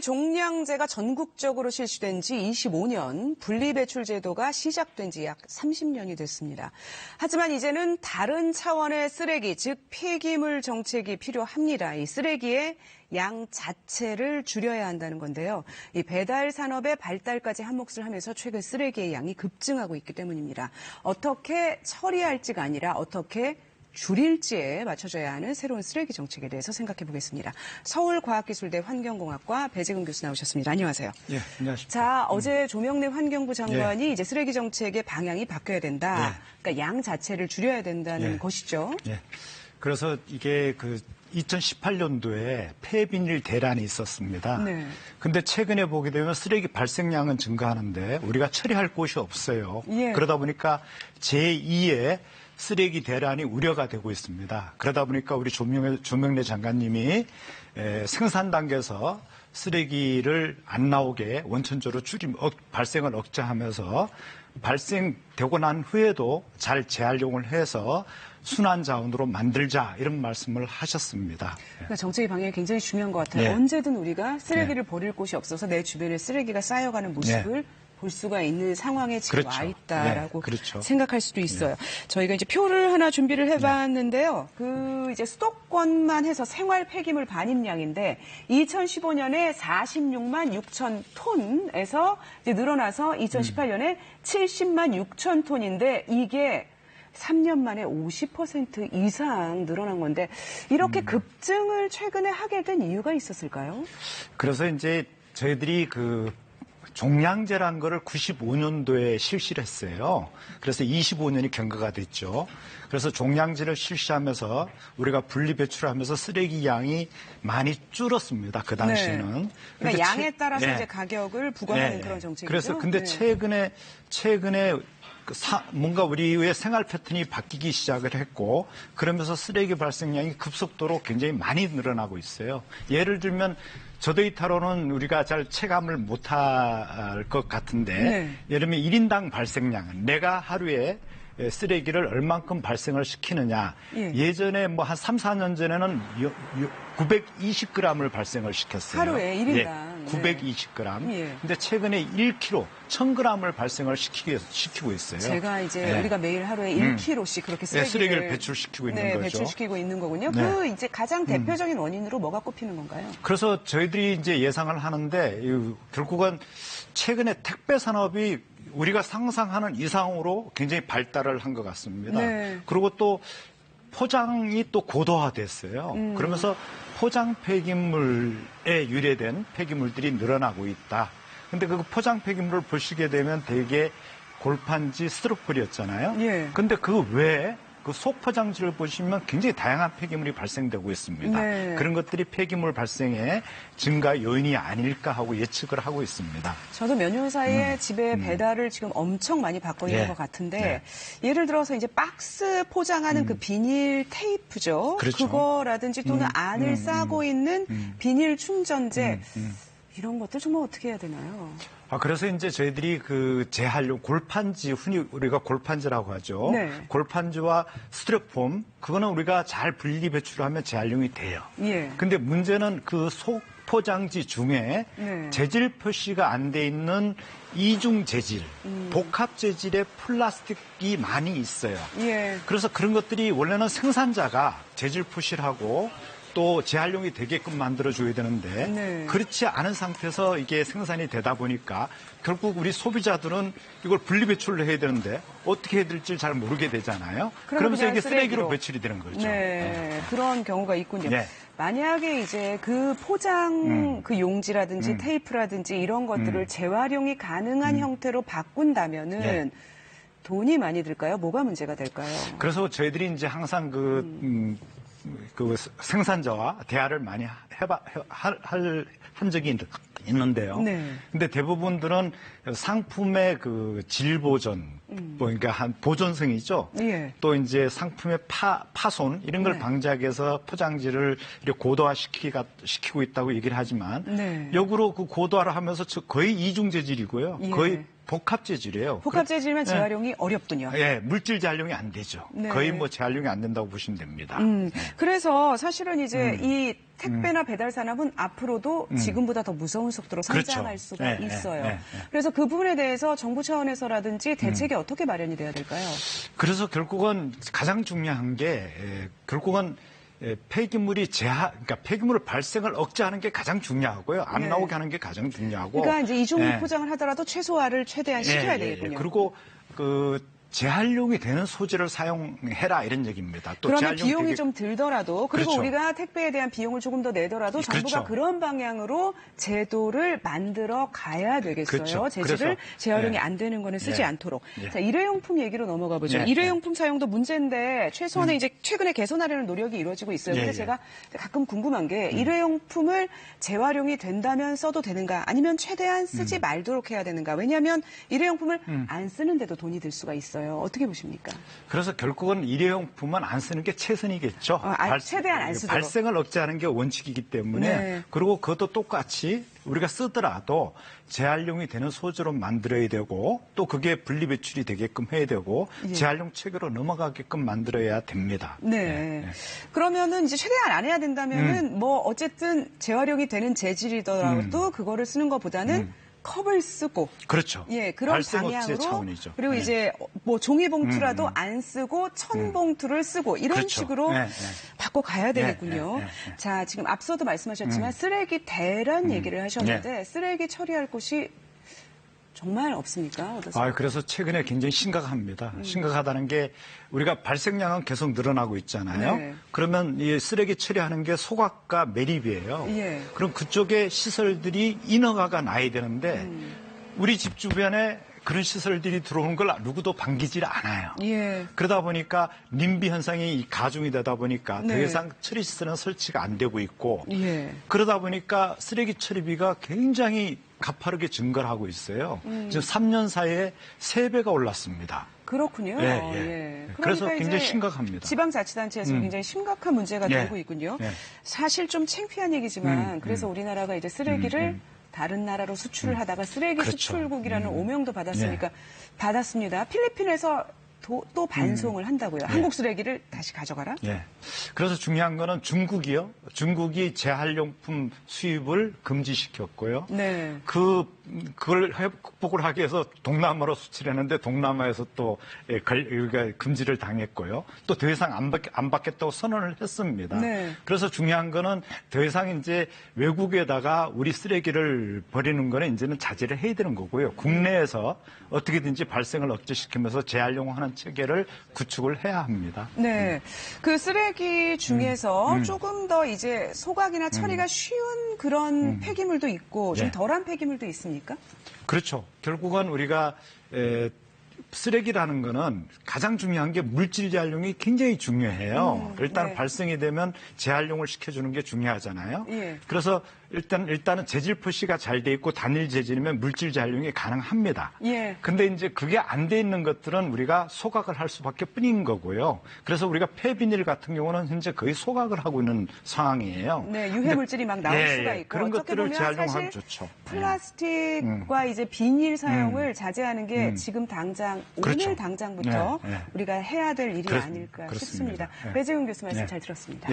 종량제가 전국적으로 실시된 지 25년, 분리배출 제도가 시작된 지 약 30년이 됐습니다. 하지만 이제는 다른 차원의 쓰레기, 즉 폐기물 정책이 필요합니다. 이 쓰레기의 양 자체를 줄여야 한다는 건데요. 이 배달 산업의 발달까지 한몫을 하면서 최근 쓰레기의 양이 급증하고 있기 때문입니다. 어떻게 처리할지가 아니라 어떻게 줄일지에 맞춰져야 하는 새로운 쓰레기 정책에 대해서 생각해 보겠습니다. 서울과학기술대 환경공학과 배재근 교수 나오셨습니다. 안녕하세요. 예, 안녕하십니까. 자, 어제 조명래 환경부 장관이 이제 쓰레기 정책의 방향이 바뀌어야 된다. 그러니까 양 자체를 줄여야 된다는 것이죠. 예. 그래서 이게 2018년도에 폐비닐 대란이 있었습니다. 네. 근데 최근에 보게 되면 쓰레기 발생량은 증가하는데 우리가 처리할 곳이 없어요. 그러다 보니까 제2의 쓰레기 대란이 우려가 되고 있습니다. 그러다 보니까 우리 조명래 장관님이 생산 단계에서 쓰레기를 안 나오게 원천적으로 발생을 억제하면서 발생되고 난 후에도 잘 재활용을 해서 순환 자원으로 만들자 이런 말씀을 하셨습니다. 그러니까 정책의 방향이 굉장히 중요한 것 같아요. 언제든 우리가 쓰레기를 버릴 곳이 없어서 내 주변에 쓰레기가 쌓여가는 모습을 볼 수가 있는 상황에 지금 와 있다라고 생각할 수도 있어요. 저희가 이제 표를 하나 준비를 해봤는데요. 이제 수도권만 해서 생활 폐기물 반입량인데 2015년에 46만 6천 톤에서 이제 늘어나서 2018년에 70만 6천 톤인데 이게 3년 만에 50% 이상 늘어난 건데 이렇게 급증을 최근에 하게 된 이유가 있었을까요? 그래서 이제 저희들이 종량제라는 거를 95년도에 실시를 했어요. 그래서 25년이 경과가 됐죠. 그래서 종량제를 실시하면서 우리가 분리배출하면서 쓰레기 양이 많이 줄었습니다. 그 당시에는. 그러니까 양에 따라서 이제 가격을 부과하는 그런 정책이죠. 그래서 근데 최근에 뭔가 우리의 생활 패턴이 바뀌기 시작을 했고 그러면서 쓰레기 발생량이 급속도로 굉장히 많이 늘어나고 있어요. 예를 들면 저 데이터로는 우리가 잘 체감을 못할 것 같은데 예를 들면 1인당 발생량은 내가 하루에 쓰레기를 얼만큼 발생을 시키느냐. 예전에 뭐 한 3, 4년 전에는 920g을 발생을 시켰어요. 하루에 1인당. 920g. 근데 최근에 1kg, 1000g을 발생을 시키고 있어요. 제가 이제 우리가 매일 하루에 1kg씩 그렇게 쓰레기를 배출시키고 있는 거죠. 배출시키고 있는 거군요. 이제 가장 대표적인 원인으로 뭐가 꼽히는 건가요? 그래서 저희들이 이제 예상을 하는데 결국은 최근에 택배 산업이 우리가 상상하는 이상으로 굉장히 발달을 한 것 같습니다. 그리고 또 포장이 또 고도화됐어요. 그러면서 포장 폐기물에 유래된 폐기물들이 늘어나고 있다. 근데 그 포장 폐기물을 보시게 되면 대개 골판지 스티로폴이었잖아요. 근데 그 외에 그 속포장지를 보시면 굉장히 다양한 폐기물이 발생되고 있습니다. 그런 것들이 폐기물 발생의 증가 요인이 아닐까 하고 예측을 하고 있습니다. 저도 몇 년 사이에 집에 배달을 지금 엄청 많이 받고 있는 것 같은데 예를 들어서 이제 박스 포장하는 그 비닐 테이프죠. 그거라든지 또는 안을 싸고 있는 비닐 충전재 이런 것들 정말 어떻게 해야 되나요? 그래서 이제 저희들이 재활용, 골판지, 흔히 우리가 골판지라고 하죠. 골판지와 스티로폼, 그거는 우리가 잘 분리 배출하면 재활용이 돼요. 근데 문제는 그 속 포장지 중에 재질 표시가 안 돼 있는 이중 재질, 복합 재질의 플라스틱이 많이 있어요. 그래서 그런 것들이 원래는 생산자가 재질 표시를 하고 또 재활용이 되게끔 만들어줘야 되는데 그렇지 않은 상태에서 이게 생산이 되다 보니까 결국 우리 소비자들은 이걸 분리배출을 해야 되는데 어떻게 해야 될지 잘 모르게 되잖아요. 그러면서 이게 쓰레기로 배출이 되는 거죠. 그런 경우가 있군요. 만약에 이제 그 포장 그 용지라든지 테이프라든지 이런 것들을 재활용이 가능한 형태로 바꾼다면은 돈이 많이 들까요? 뭐가 문제가 될까요? 그래서 저희들이 이제 항상 그 생산자와 대화를 많이 한 적이 있는데요. 근데 대부분들은 상품의 질 보존, 그러니까 한 보존성이죠. 또 이제 상품의 파손 이런 걸 방지하기 위해서 포장지를 이렇게 고도화시키고 있다고 얘기를 하지만 역으로 그 고도화를 하면서 거의 이중 재질이고요. 거의 복합 재질이에요. 복합 재질이면 재활용이 네. 어렵군요. 예, 물질 재활용이 안 되죠. 네. 거의 뭐 재활용이 안 된다고 보시면 됩니다. 네. 그래서 사실은 이제 이 택배나 배달 산업은 앞으로도 지금보다 더 무서운 속도로 성장할 그렇죠. 수가 네, 있어요. 네, 네. 그래서 그 부분에 대해서 정부 차원에서라든지 대책이 어떻게 마련이 돼야 될까요? 그래서 결국은 가장 중요한 게 결국은 폐기물이 그러니까 폐기물 발생을 억제하는 게 가장 중요하고요. 안 네. 나오게 하는 게 가장 중요하고. 그러니까 이제 이중류 포장을 하더라도 최소화를 최대한 시켜야 되겠군요. 그리고 재활용이 되는 소재를 사용해라 이런 얘기입니다. 또 그러면 비용이 좀 들더라도 그리고 그렇죠. 우리가 택배에 대한 비용을 조금 더 내더라도 정부가 그렇죠. 그런 방향으로 제도를 만들어 가야 되겠어요. 그렇죠. 재질을 재활용이 네. 안 되는 거는 쓰지 네. 않도록. 네. 자, 일회용품 얘기로 넘어가 보죠. 네. 일회용품 사용도 문제인데 최소한의 이제 최근에 개선하려는 노력이 이루어지고 있어요. 근데 제가 가끔 궁금한 게 일회용품을 재활용이 된다면 써도 되는가 아니면 최대한 쓰지 말도록 해야 되는가. 왜냐하면 일회용품을 안 쓰는데도 돈이 들 수가 있어요. 어떻게 보십니까? 그래서 결국은 일회용품은 안 쓰는 게 최선이겠죠. 최대한 안 쓰도록. 발생을 억제하는 게 원칙이기 때문에 네. 그리고 그것도 똑같이 우리가 쓰더라도 재활용이 되는 소재로 만들어야 되고 또 그게 분리배출이 되게끔 해야 되고 재활용 체계로 넘어가게끔 만들어야 됩니다. 네. 그러면은 이제 최대한 안 해야 된다면은 뭐 어쨌든 재활용이 되는 재질이더라도 그거를 쓰는 것보다는 컵을 쓰고 그렇죠. 예, 그런 방향으로 차원이죠. 그리고 이제 뭐 종이봉투라도 안 쓰고 천봉투를 쓰고 이런 그렇죠. 식으로 바꿔 가야 되겠군요. 자, 지금 앞서도 말씀하셨지만 쓰레기 대란 얘기를 하셨는데 쓰레기 처리할 곳이 정말 없습니까? 그래서 최근에 굉장히 심각합니다. 심각하다는 게 우리가 발생량은 계속 늘어나고 있잖아요. 네. 그러면 이 쓰레기 처리하는 게 소각과 매립이에요. 그럼 그쪽에 시설들이 인허가가 나야 되는데 우리 집 주변에 그런 시설들이 들어오는 걸 누구도 반기질 않아요. 그러다 보니까 님비 현상이 가중이 되다 보니까 더 이상 처리 시설은 설치가 안 되고 있고 그러다 보니까 쓰레기 처리비가 굉장히 가파르게 증가를 하고 있어요. 지금 3년 사이에 3배가 올랐습니다. 그렇군요. 그래서 그러니까 굉장히 심각합니다. 지방자치단체에서 굉장히 심각한 문제가 되고 있군요. 사실 좀 창피한 얘기지만 그래서 우리나라가 이제 쓰레기를 다른 나라로 수출을 하다가 쓰레기 수출국이라는 오명도 받았으니까 받았습니다. 필리핀에서 또 반송을 한다고요. 한국 쓰레기를 다시 가져가라? 그래서 중요한 거는 중국이요. 중국이 재활용품 수입을 금지시켰고요. 그걸 극복을 하기 위해서 동남아로 수출했는데 동남아에서 또 금지를 당했고요. 또 더 이상 안 받겠다고 선언을 했습니다. 그래서 중요한 거는 더 이상 이제 외국에다가 우리 쓰레기를 버리는 거는 이제는 자제를 해야 되는 거고요. 국내에서 어떻게든지 발생을 억제시키면서 재활용하는 체계를 구축을 해야 합니다. 그 쓰레기 중에서 조금 더 이제 소각이나 처리가 쉬운 그런 폐기물도 있고 좀 덜한 폐기물도 있습니까? 그렇죠. 결국은 우리가 쓰레기라는 거는 가장 중요한 게 물질 재활용이 굉장히 중요해요. 일단 발생이 되면 재활용을 시켜주는 게 중요하잖아요. 그래서 일단은 재질 표시가 잘 돼 있고 단일 재질이면 물질 재활용이 가능합니다. 근데 이제 그게 안 돼 있는 것들은 우리가 소각을 할 수밖에 뿐인 거고요. 그래서 우리가 폐비닐 같은 경우는 현재 거의 소각을 하고 있는 상황이에요. 유해 물질이 막 나올 수가 있고 그런 것들을 재활용하면 좋죠. 플라스틱과 이제 비닐 사용을 자제하는 게 지금 당장 오늘 당장부터 우리가 해야 될 일이 아닐까 싶습니다. 배재훈 교수 말씀 잘 들었습니다.